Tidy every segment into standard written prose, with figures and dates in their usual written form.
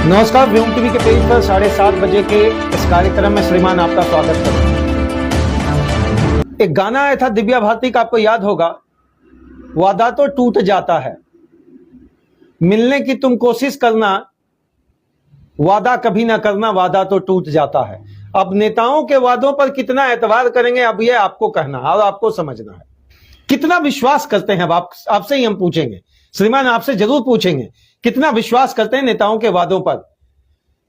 नमस्कार, व्योम टीवी के पेज पर 7:30 बजे के इस कार्यक्रम में श्रीमान आपका स्वागत करते हैं। एक गाना आया था दिव्या भारती का, आपको याद होगा, वादा तो टूट जाता है, मिलने की तुम कोशिश करना, वादा कभी ना करना, वादा तो टूट जाता है। अब नेताओं के वादों पर कितना एतबार करेंगे, अब ये आपको कहना और आपको समझना है। कितना विश्वास करते हैं, अब आपसे ही हम पूछेंगे श्रीमान, आपसे जरूर पूछेंगे, कितना विश्वास करते हैं नेताओं के वादों पर।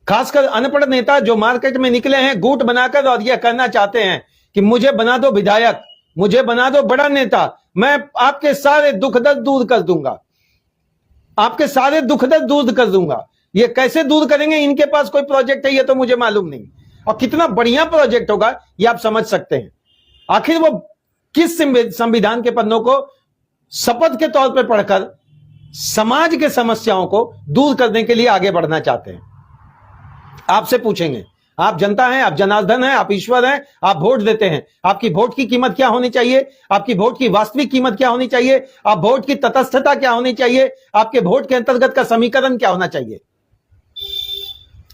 खासकर अनपढ़ नेता जो मार्केट में निकले हैं गुट बनाकर और यह कहना चाहते हैं कि मुझे बना दो विधायक, मुझे बना दो बड़ा नेता, मैं आपके सारे दुख दर्द दूर कर दूंगा, आपके सारे दुख दर्द दूर कर दूंगा। ये कैसे दूर करेंगे, इनके पास कोई प्रोजेक्ट है ये तो मुझे मालूम नहीं, और कितना बढ़िया प्रोजेक्ट होगा ये आप समझ सकते हैं। आखिर वो किस संविधान के पन्नों को शपथ के तौर पर पढ़कर समाज के समस्याओं को दूर करने के लिए आगे बढ़ना चाहते हैं। आपसे पूछेंगे, आप जनता हैं, आप जनार्दन हैं, आप ईश्वर हैं, आप वोट देते हैं, आपकी वोट की कीमत क्या होनी चाहिए, आपकी वोट की वास्तविक कीमत क्या होनी चाहिए, आप वोट की तटस्थता क्या होनी चाहिए, आपके वोट के अंतर्गत का समीकरण क्या होना चाहिए।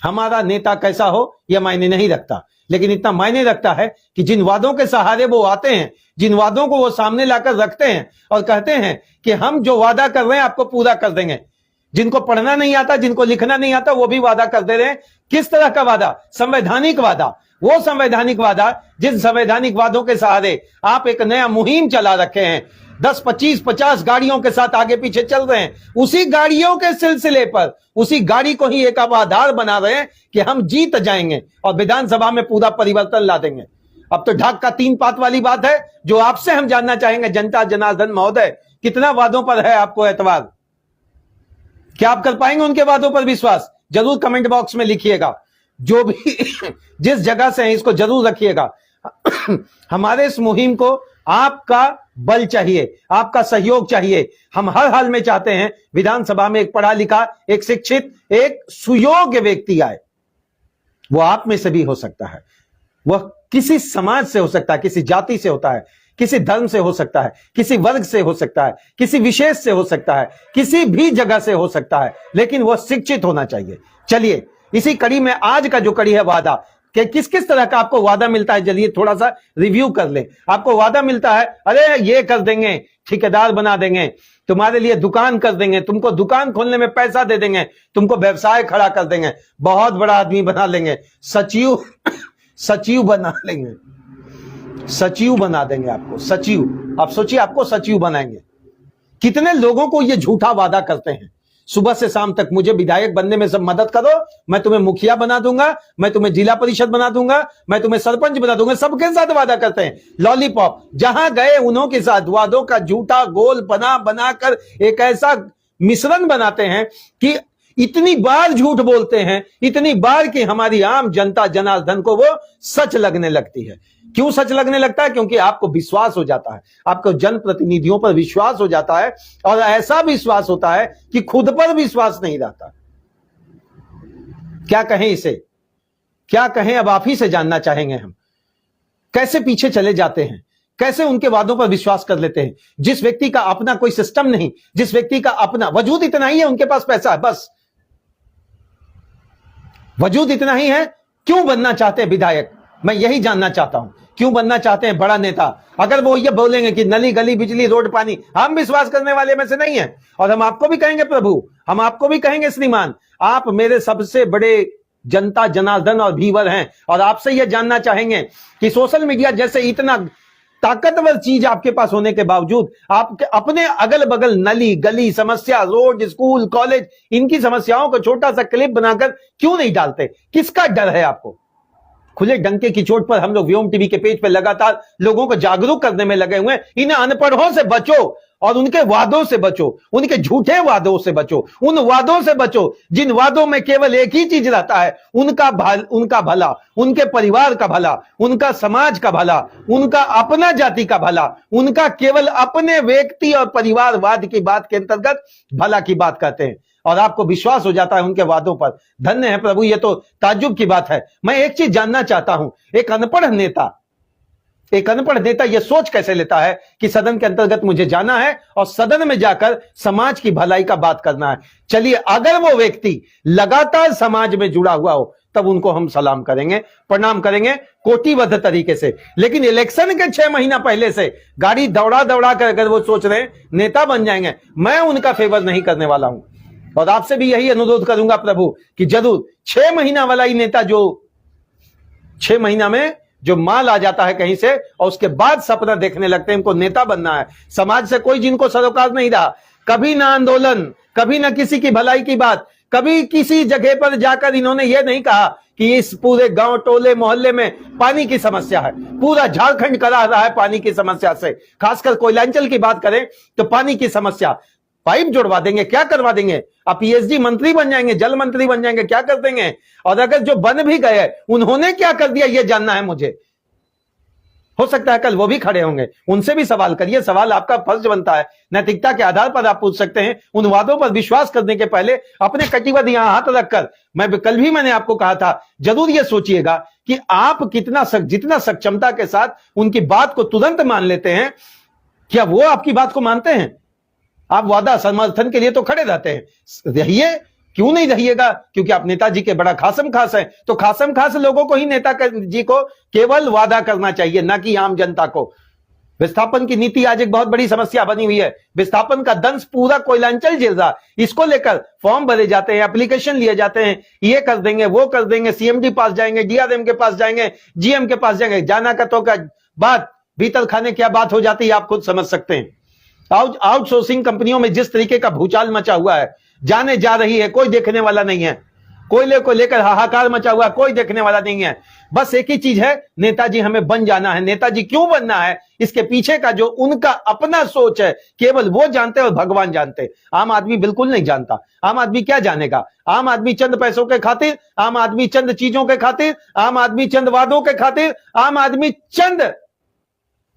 हमारा नेता कैसा हो यह मायने नहीं रखता, लेकिन इतना मायने रखता है कि जिन वादों के सहारे वो आते हैं, जिन वादों को वो सामने लाकर रखते हैं और कहते हैं कि हम जो वादा कर रहे हैं आपको पूरा कर देंगे। जिनको पढ़ना नहीं आता, जिनको लिखना नहीं आता, वो भी वादा कर दे रहे हैं। किस तरह का वादा? संवैधानिक वादा। वो संवैधानिक वादा जिन संवैधानिक वादों के सहारे आप एक नया मुहिम चला रखे हैं, 10, 25, 50 गाड़ियों के साथ आगे पीछे चल रहे हैं, उसी गाड़ियों के सिलसिले पर उसी गाड़ी को ही एक आधार बना रहे हैं कि हम जीत जाएंगे और विधानसभा में पूरा परिवर्तन ला देंगे। अब तो ढाक का 3 पात वाली बात है जो आपसे हम जानना चाहेंगे। जनता जनार्दन महोदय, कितना वादों पर है आपको एतबार? क्या आप कर पाएंगे उनके वादों पर विश्वास? जरूर कमेंट बॉक्स में लिखिएगा। जो भी जिस जगह से है इसको जरूर रखिएगा। हमारे इस मुहिम को आपका बल चाहिए, आपका सहयोग चाहिए। हम हर हाल में चाहते हैं विधानसभा में एक पढ़ा लिखा, एक शिक्षित, एक सुयोग्य व्यक्ति आए। वो आप में से भी हो सकता है, वह किसी समाज से हो सकता है, किसी जाति से होता है, किसी धर्म से हो सकता है, किसी वर्ग से हो सकता है, किसी विशेष से हो सकता है, किसी भी जगह से हो सकता है, लेकिन वह शिक्षित होना चाहिए। चलिए इसी कड़ी में आज का जो कड़ी है वादा, कि किस किस तरह का आपको वादा मिलता है, चलिए थोड़ा सा रिव्यू कर ले। आपको वादा मिलता है, अरे ये कर देंगे, ठेकेदार बना देंगे, तुम्हारे लिए दुकान कर देंगे, तुमको दुकान खोलने में पैसा दे देंगे, तुमको व्यवसाय खड़ा कर देंगे, बहुत बड़ा आदमी बना लेंगे, सचिव बना लेंगे, सचिव बना देंगे आपको, सचिव। आप सोचिए, आपको सचिव बनाएंगे। कितने लोगों को ये झूठा वादा करते हैं, सुबह से शाम तक मुझे विधायक बनने में सब मदद करो, मैं तुम्हें मुखिया बना दूंगा, मैं तुम्हें जिला परिषद बना दूंगा, मैं तुम्हें सरपंच बना दूंगा। सबके साथ वादा करते हैं, लॉलीपॉप। जहां गए उन्हों के साथ वादों का झूठा गोल बनाकर एक ऐसा मिश्रण बनाते हैं कि इतनी बार झूठ बोलते हैं, इतनी बार कि हमारी आम जनता जनार्दन को वो सच लगने लगती है। क्यों सच लगने लगता है? क्योंकि आपको विश्वास हो जाता है, आपको जनप्रतिनिधियों पर विश्वास हो जाता है, और ऐसा विश्वास होता है कि खुद पर विश्वास नहीं रहता। क्या कहें इसे, क्या कहें? अब आप ही से जानना चाहेंगे हम, कैसे पीछे चले जाते हैं, कैसे उनके वादों पर विश्वास कर लेते हैं। जिस व्यक्ति का अपना कोई सिस्टम नहीं, जिस व्यक्ति का अपना वजूद इतना ही है, उनके पास पैसा है, बस वजूद इतना ही है। क्यों बनना चाहते हैं विधायक? मैं यही जानना चाहता हूं, क्यों बनना चाहते हैं बड़ा नेता? अगर वो ये बोलेंगे कि नली गली बिजली रोड पानी, हम विश्वास करने वाले में से नहीं है। और हम आपको भी कहेंगे प्रभु, हम आपको भी कहेंगे श्रीमान, आप मेरे सबसे बड़े जनता जनार्दन और व्यूअर हैं, और आपसे यह जानना चाहेंगे कि सोशल मीडिया जैसे इतना ताकतवर चीज आपके पास होने के बावजूद आपके अपने अगल बगल नली गली समस्या, रोड स्कूल कॉलेज, इनकी समस्याओं को छोटा सा क्लिप बनाकर क्यों नहीं डालते? किसका डर है आपको? खुले डंके की चोट पर हम लोग व्योम टीवी के पेज पर लगातार लोगों को जागरूक करने में लगे हुए हैं। इन अनपढ़ों से बचो और उनके वादों से बचो, उनके झूठे वादों से बचो, उन वादों से बचो जिन वादों में केवल एक ही चीज रहता है, उनका भला, उनके परिवार का भला, उनका समाज का भला, उनका अपना जाति का भला, उनका केवल अपने व्यक्ति और परिवारवाद की बात के अंतर्गत भला की बात करते हैं, और आपको विश्वास हो जाता है उनके वादों पर। धन्य है प्रभु, ये तो ताज्जुब की बात है। मैं एक चीज जानना चाहता हूं, एक अनपढ़ नेता एक अनपढ़ नेता यह सोच कैसे लेता है कि सदन के अंतर्गत मुझे जाना है और सदन में जाकर समाज की भलाई का बात करना है। चलिए, अगर वो व्यक्ति लगातार समाज में जुड़ा हुआ हो तब उनको हम सलाम करेंगे, प्रणाम करेंगे कोटिबद्ध तरीके से। लेकिन इलेक्शन के 6 महीना पहले से गाड़ी दौड़ा दौड़ा कर अगर वो सोच रहे हैं नेता बन जाएंगे, मैं उनका फेवर नहीं करने वाला हूं। और आपसे भी यही अनुरोध करूंगा प्रभु कि जरूर 6 महीना वाला ही नेता, जो 6 महीना में जो माल आ जाता है कहीं से और उसके बाद सपना देखने लगते हैं इनको नेता बनना है, समाज से कोई जिनको सरोकार नहीं रहा, कभी ना आंदोलन, कभी ना किसी की भलाई की बात, कभी किसी जगह पर जाकर इन्होंने यह नहीं कहा कि इस पूरे गांव टोले मोहल्ले में पानी की समस्या है। पूरा झारखंड करा रहा है पानी की समस्या से, खासकर कोयलांचल की बात करें तो पानी की समस्या, पाइप जोड़वा देंगे, क्या करवा देंगे, आप पीएचडी मंत्री बन जाएंगे, जल मंत्री बन जाएंगे, क्या कर देंगे। और अगर जो बन भी गए उन्होंने क्या कर दिया यह जानना है मुझे। हो सकता है कल वो भी खड़े होंगे, उनसे भी सवाल करिए। सवाल आपका फर्ज बनता है, नैतिकता के आधार पर आप पूछ सकते हैं। उन वादों पर विश्वास करने के पहले अपने कटिबद्ध यहां हाथ रखकर, कल भी मैंने आपको कहा था, जरूर यह सोचिएगा कि आप जितना सक्षमता के साथ उनकी बात को तुरंत मान लेते हैं, क्या वो आपकी बात को मानते हैं। आप वादा समर्थन के लिए तो खड़े रहते हैं, रहिए, क्यों नहीं रहिएगा, क्योंकि आप नेताजी के बड़ा खासम खास हैं। तो खासम खास लोगों को ही नेता जी को केवल वादा करना चाहिए, ना कि आम जनता को। विस्थापन की नीति आज एक बहुत बड़ी समस्या बनी हुई है। विस्थापन का दंश पूरा कोयलांचल झेल रहा, इसको लेकर फॉर्म भरे जाते हैं, एप्लीकेशन लिए जाते हैं, ये कर देंगे, वो कर देंगे, सीएमडी पास जाएंगे, डीआरएम के पास जाएंगे, जीएम के पास जाएंगे, जाना का तो का बात, भीतर खाने क्या बात हो जाती है आप खुद समझ सकते हैं। आउटसोर्सिंग कंपनियों में जिस तरीके का भूचाल मचा हुआ है, जाने जा रही है, कोई देखने वाला नहीं है। कोयले को लेकर हाहाकार मचा हुआ, कोई देखने वाला नहीं है। बस एक ही चीज है, नेताजी हमें बन जाना है। नेताजी क्यों बनना है, इसके पीछे का जो उनका अपना सोच है, केवल वो जानते और भगवान जानते। आम आदमी बिल्कुल नहीं जानता। आम आदमी क्या जानेगा। आम आदमी चंद पैसों के खातिर, आम आदमी चंद चीजों के खातिर, आम आदमी चंद वादों के खातिर, आम आदमी चंद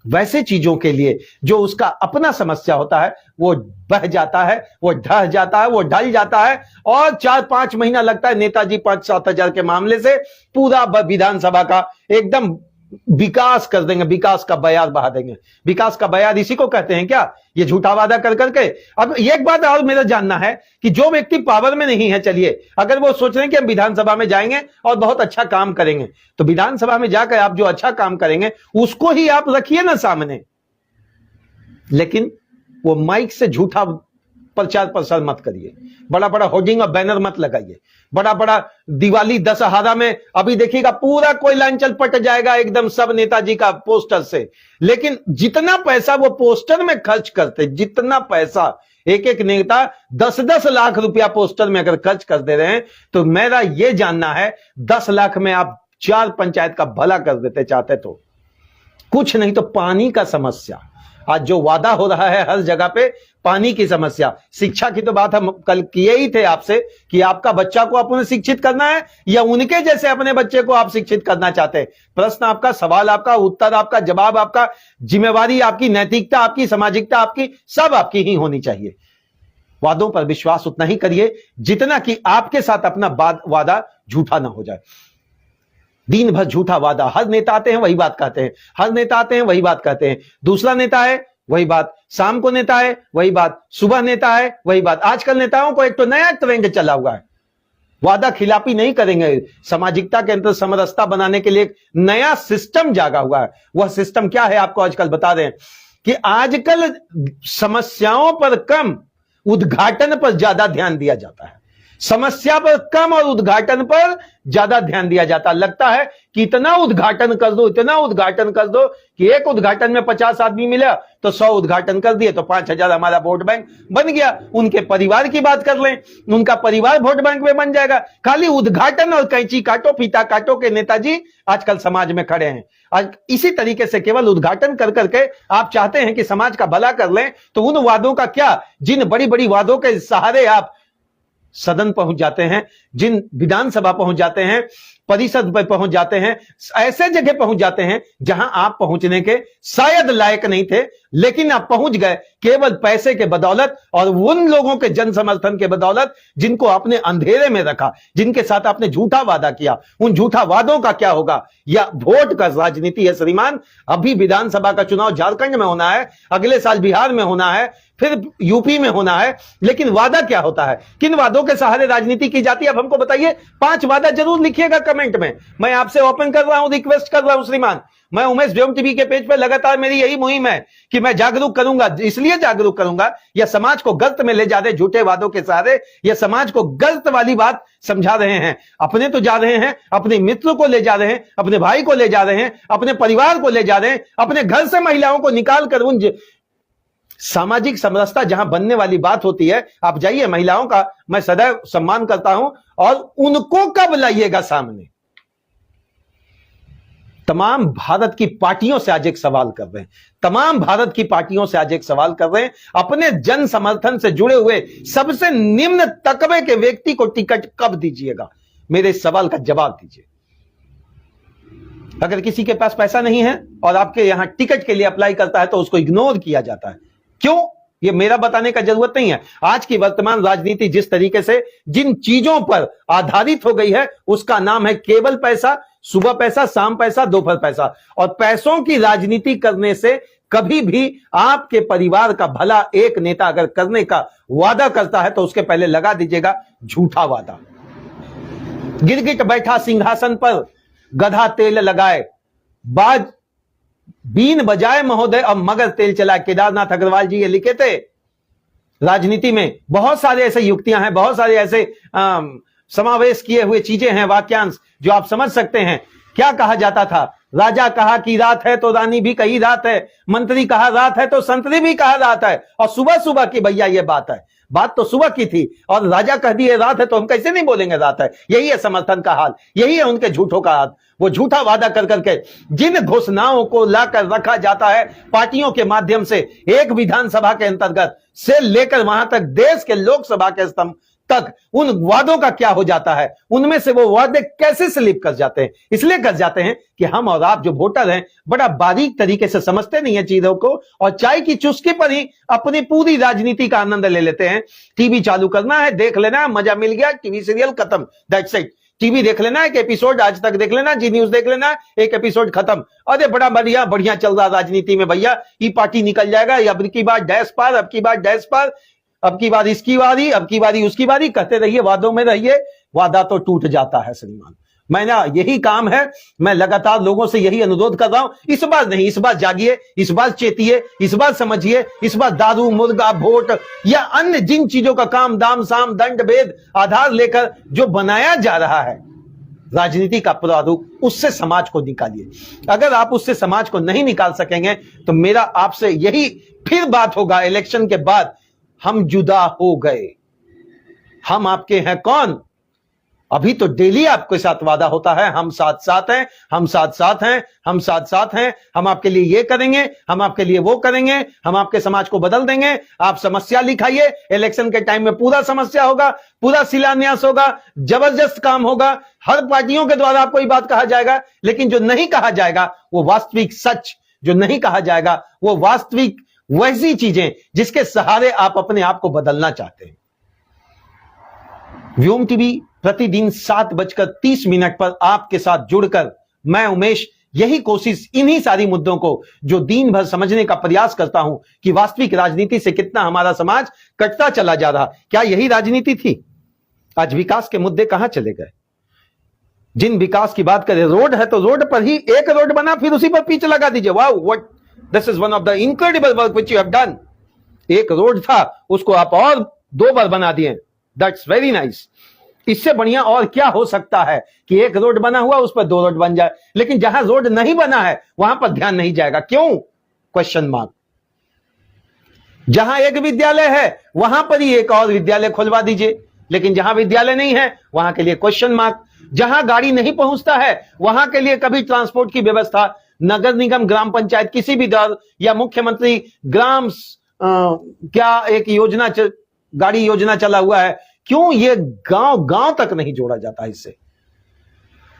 वैसे चीजों के लिए जो उसका अपना समस्या होता है, वो बह जाता है, वो ढह जाता है, वो ढल जाता है। और 4-5 महीना लगता है नेताजी 5-7 हजार के मामले से पूरा विधानसभा का एकदम विकास कर देंगे, विकास का बयार बहा देंगे। विकास का बयार इसी को कहते हैं क्या, ये झूठा वादा कर करके। अब एक बात और मेरा जानना है कि जो व्यक्ति पावर में नहीं है, चलिए अगर वो सोच रहे हैं कि हम विधानसभा में जाएंगे और बहुत अच्छा काम करेंगे, तो विधानसभा में जाकर आप जो अच्छा काम करेंगे उसको ही आप रखिए ना सामने, लेकिन वो माइक से झूठा प्रचार प्रसार मत करिए, बड़ा बड़ा होर्डिंग और बैनर मत लगाइए, बड़ा बड़ा दिवाली दशहरा में अभी देखिएगा पूरा कोयलांचल पट जाएगा एकदम सब नेताजी का पोस्टर से। लेकिन जितना पैसा वो पोस्टर में खर्च करते, जितना पैसा एक एक नेता 10-10 लाख रुपया पोस्टर में अगर खर्च कर दे रहे हैं, तो मेरा यह जानना है 10 लाख में आप 4 पंचायत का भला कर देते चाहते तो। कुछ नहीं तो पानी का समस्या, आज जो वादा हो रहा है हर जगह पे पानी की समस्या। शिक्षा की तो बात हम कल किए ही थे आपसे कि आपका बच्चा को आपने शिक्षित करना है या उनके जैसे अपने बच्चे को आप शिक्षित करना चाहते हैं। प्रश्न आपका, सवाल आपका, उत्तर आपका, जवाब आपका, जिम्मेवारी आपकी, नैतिकता आपकी, सामाजिकता आपकी, सब आपकी ही होनी चाहिए। वादों पर विश्वास उतना ही करिए जितना कि आपके साथ अपना वादा झूठा ना हो जाए। दिन भर झूठा वादा, हर नेता आते हैं वही बात कहते हैं, हर नेता आते हैं वही बात कहते हैं, दूसरा नेता है वही बात, शाम को नेता है वही बात, सुबह नेता है वही बात। आजकल नेताओं को एक तो नया ट्रेंड चला हुआ है, वादा खिलाफी नहीं करेंगे, सामाजिकता के अंदर समरसता बनाने के लिए एक नया सिस्टम जागा हुआ है। वह सिस्टम क्या है आपको आजकल बता दें कि आजकल समस्याओं पर कम, उद्घाटन पर ज्यादा ध्यान दिया जाता है। समस्या पर कम और उद्घाटन पर ज्यादा ध्यान दिया जाता। लगता है कि इतना उद्घाटन कर दो, इतना उद्घाटन कर दो कि एक उद्घाटन में 50 आदमी मिला तो 100 उद्घाटन कर दिए तो 5000 हमारा वोट बैंक बन गया। उनके परिवार की बात कर लें, उनका परिवार वोट बैंक में बन जाएगा। खाली उद्घाटन और कैंची काटो, फीता काटो के नेताजी आजकल समाज में खड़े हैं। आज इसी तरीके से केवल उद्घाटन कर करके आप चाहते हैं कि समाज का भला कर लें, तो उन वादों का क्या, जिन बड़ी बड़ी वादों के सहारे आप सदन पहुंच जाते हैं, जिन विधानसभा पहुंच जाते हैं, परिषद पर पहुंच जाते हैं, ऐसे जगह पहुंच जाते हैं जहां आप पहुंचने के शायद लायक नहीं थे, लेकिन आप पहुंच गए केवल पैसे के बदौलत और उन लोगों के जन समर्थन के बदौलत जिनको आपने अंधेरे में रखा, जिनके साथ आपने झूठा वादा किया। उन झूठा वादों का क्या होगा? या वोट का राजनीति है श्रीमान। अभी विधानसभा का चुनाव झारखंड में होना है, अगले साल बिहार में होना है, फिर यूपी में होना है, लेकिन वादा क्या होता है? किन वादों के सहारे राजनीति की जाती है? अब हमको बताइए। 5 वादा जरूर लिखिएगा कमेंट में। मैं आपसे ओपन कर रहा हूं, रिक्वेस्ट कर रहा हूं श्रीमान। मैं उमेश व्योम टीवी के पेज पर लगातार मेरी यही मुहिम है कि मैं जागरूक करूंगा। इसलिए जागरूक करूंगा, यह समाज को गलत में ले जा रहे झूठे वादों के सहारे, यह समाज को गलत वाली बात समझा रहे हैं। अपने तो जा रहे हैं, अपने मित्र को ले जा रहे हैं, अपने भाई को ले जा रहे हैं, अपने परिवार को ले जा रहे हैं, अपने घर से महिलाओं को निकाल कर उन सामाजिक समरसता जहां बनने वाली बात होती है। आप जाइए, महिलाओं का मैं सदैव सम्मान करता हूं, और उनको कब लाइएगा सामने? तमाम भारत की पार्टियों से आज एक सवाल कर रहे हैं, तमाम भारत की पार्टियों से आज एक सवाल कर रहे हैं, अपने जन समर्थन से जुड़े हुए सबसे निम्न तकबे के व्यक्ति को टिकट कब दीजिएगा? मेरे इस सवाल का जवाब दीजिए। अगर किसी के पास पैसा नहीं है और आपके यहां टिकट के लिए अप्लाई करता है तो उसको इग्नोर किया जाता है। क्यों? ये मेरा बताने का जरूरत नहीं है। आज की वर्तमान राजनीति जिस तरीके से जिन चीजों पर आधारित हो गई है, उसका नाम है केवल पैसा। सुबह पैसा, शाम पैसा, दोपहर पैसा। और पैसों की राजनीति करने से कभी भी आपके परिवार का भला एक नेता अगर करने का वादा करता है तो उसके पहले लगा दीजिएगा झूठा वादा। गिरगिट बैठा सिंहासन पर, गधा तेल लगाए, बाज बीन बजाए महोदय और मगर तेल चलाए। केदारनाथ अग्रवाल जी ये लिखे थे। राजनीति में बहुत सारे ऐसे युक्तियां हैं, बहुत सारे ऐसे समावेश किए हुए चीजें हैं, वाक्यांश जो आप समझ सकते हैं। क्या कहा जाता था? राजा कहा कि रात है तो रानी भी कही रात है, मंत्री कहा रात है तो संतरी भी कहा रात है। और सुबह सुबह की भैया ये बात है, बात तो सुबह की थी और राजा कह दिए रात है तो हम कैसे नहीं बोलेंगे रात है। यही है समर्थन का हाल, यही है उनके झूठों का हाल। वो झूठा वादा कर करके जिन घोषणाओं को लाकर रखा जाता है पार्टियों के माध्यम से, एक विधानसभा के अंतर्गत से लेकर वहां तक देश के लोकसभा के स्तंभ तक, उन वादों का क्या हो जाता है? उनमें से वो वादे कैसे स्लिप कर जाते हैं? इसलिए कर जाते हैं कि हम और आप जो वोटर हैं बड़ा बारीक तरीके से समझते नहीं है चीजों को, और चाय की चुस्की पर ही अपनी पूरी राजनीति का आनंद ले लेते हैं। टीवी चालू करना है, देख लेना है, मजा मिल गया, टीवी सीरियल खत्म, दैट्स इट। टीवी देख लेना, एक एपिसोड आज तक देख लेना, जी न्यूज देख लेना, एक एपिसोड खत्म। अरे बड़ा बढ़िया बढ़िया चल रहा राजनीति में भैया, ये पार्टी निकल जाएगा, अब की बार डैश पार, अब की बार डैश पार, अब की बार इसकी बारी, अब की बारी उसकी बारी, कहते रहिए, वादों में रहिए, वादा तो टूट जाता है श्रीमान। मैं ना यही काम है, मैं लगातार लोगों से यही अनुरोध कर रहा हूं। इस बार नहीं, इस बार जागिए, इस बार चेतिए, इस बार समझिए। इस बार दारू, मुर्गा, वोट या अन्य जिन चीजों का काम दाम साम दंड भेद आधार लेकर जो बनाया जा रहा है राजनीति का प्रारूप, उससे समाज को निकालिए। अगर आप उससे समाज को नहीं निकाल सकेंगे तो मेरा आपसे यही फिर बात होगा इलेक्शन के बाद, हम जुदा हो गए। हम आपके हैं कौन? अभी तो डेली आपके साथ वादा होता है, हम साथ साथ हैं, हम साथ साथ हैं, हम साथ साथ हैं, हम आपके लिए ये करेंगे, हम आपके लिए वो करेंगे, हम आपके समाज को बदल देंगे। आप समस्या लिखाइए, इलेक्शन के टाइम में पूरा समस्या होगा, पूरा शिलान्यास होगा, जबरदस्त काम होगा, हर पार्टियों के द्वारा आपको ये बात कहा जाएगा। लेकिन जो नहीं कहा जाएगा वो वास्तविक सच, जो नहीं कहा जाएगा वो वास्तविक वैसी चीजें जिसके सहारे आप अपने आप को बदलना चाहते हैं। व्योम टीवी प्रतिदिन 7:30 पर आपके साथ जुड़कर मैं उमेश यही कोशिश, इन्हीं सारी मुद्दों को जो दिन भर समझने का प्रयास करता हूं कि वास्तविक राजनीति से कितना हमारा समाज कटता चला जा रहा। क्या यही राजनीति थी? आज विकास के मुद्दे कहां चले गए? जिन विकास की बात करें, रोड है तो रोड पर ही एक रोड बना, फिर उसी पर पिच लगा दीजिए। वाह, what, this is one of the incredible work which you have done. एक रोड था, उसको आप और 2 बार बना दिए, दैट्स वेरी नाइस। इससे बढ़िया और क्या हो सकता है कि एक रोड बना हुआ उस पर 2 रोड बन जाए। लेकिन जहां रोड नहीं बना है वहां पर ध्यान नहीं जाएगा। क्यों? Question mark. जहां एक विद्यालय है वहां पर ही एक और विद्यालय खुलवा दीजिए, लेकिन जहां विद्यालय नहीं है वहां के लिए क्वेश्चन मार्क। जहां गाड़ी नहीं पहुंचता है वहां के लिए कभी ट्रांसपोर्ट की व्यवस्था नगर निगम, ग्राम पंचायत, किसी भी दल या मुख्यमंत्री ग्राम क्या एक योजना गाड़ी योजना चला हुआ है, क्यों ये गांव गांव तक नहीं जोड़ा जाता? इससे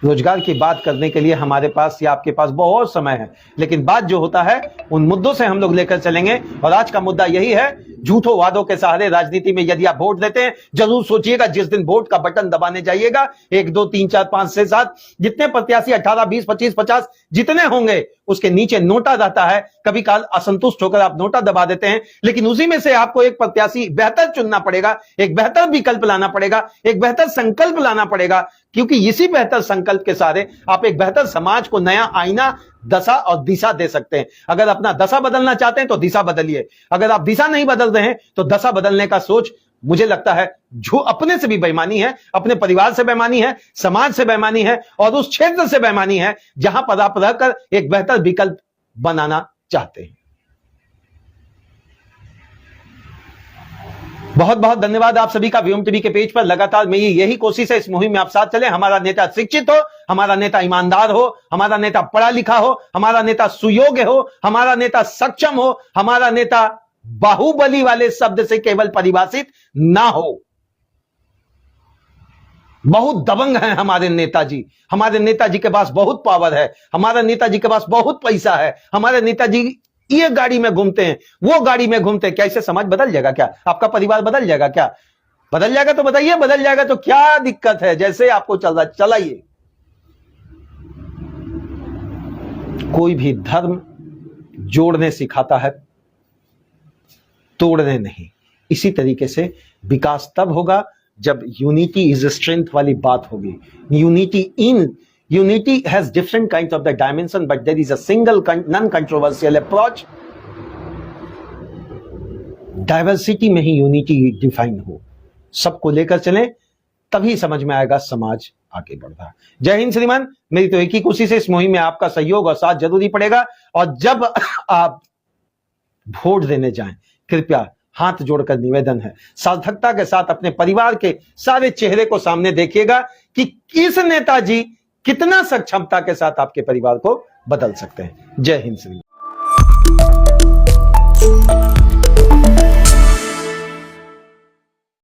रोजगार की बात करने के लिए हमारे पास या आपके पास बहुत समय है, लेकिन बात जो होता है उन मुद्दों से हम लोग लेकर चलेंगे। और आज का मुद्दा यही है, झूठों वादों के सहारे राजनीति में यदि आप वोट देते हैं, जरूर सोचिएगा जिस दिन वोट का बटन दबाने जाइएगा, 1 2 3 4 5 6 7 जितने प्रत्याशी 18 20 25 50 जितने होंगे, उसके नीचे नोटा रहता है। कभी काल असंतुष्ट होकर आप नोटा दबा देते हैं, लेकिन उसी में से आपको एक प्रत्याशी बेहतर चुनना पड़ेगा, एक बेहतर विकल्प लाना पड़ेगा, एक बेहतर संकल्प लाना पड़ेगा, क्योंकि इसी बेहतर संकल्प के सहारे आप एक बेहतर समाज को नया आईना, दशा और दिशा दे सकते हैं। अगर अपना दशा बदलना चाहते हैं तो दिशा बदलिए, अगर आप दिशा नहीं बदल रहे हैं तो दशा बदलने का सोच, मुझे लगता है जो अपने से भी बेईमानी है, अपने परिवार से बेईमानी है, समाज से बेईमानी है और उस क्षेत्र से बेईमानी है जहां पर आप रहकर एक बेहतर विकल्प बनाना चाहते हैं। बहुत बहुत धन्यवाद आप सभी का। व्योम टीवी के पेज पर लगातार मेरी यही कोशिश है, इस मुहिम में आप साथ चले। हमारा नेता शिक्षित हो, हमारा नेता ईमानदार हो, हमारा नेता पढ़ा लिखा हो, हमारा नेता सुयोग्य हो, हमारा नेता सक्षम हो, हमारा नेता बाहुबली वाले शब्द से केवल परिभाषित ना हो। बहुत दबंग हैं हमारे नेताजी, हमारे नेताजी के पास बहुत पावर है, हमारे नेताजी के पास बहुत पैसा है, हमारे नेताजी ये गाड़ी में घूमते हैं, वो गाड़ी में घूमते हैं। क्या इससे समाज बदल जाएगा? क्या आपका परिवार बदल जाएगा? क्या बदल जाएगा? तो बताइए, बदल जाएगा तो क्या दिक्कत है? जैसे आपको चल रहा चलाइए। कोई भी धर्म जोड़ने सिखाता है, तोड़ने नहीं। इसी तरीके से विकास तब होगा जब यूनिटी इज स्ट्रेंथ वाली बात होगी। Unity has different kinds of the dimension, but there is a single non-controversial approach. Diversity में ही यूनिटी डिफाइन हो, सबको लेकर चलें, तभी समझ में आएगा समाज आगे बढ़ रहा है। जय हिंद श्रीमान। मेरी तो एक ही कोशिश है, इस मुहिम में आपका सहयोग और साथ जरूरी पड़ेगा। और जब आप वोट देने जाएं, कृपया हाथ जोड़कर निवेदन है, सार्थकता के साथ अपने परिवार के सारे चेहरे को सामने देखिएगा कि किस नेताजी कितना सक्षमता के साथ आपके परिवार को बदल सकते हैं। जय हिंद श्री।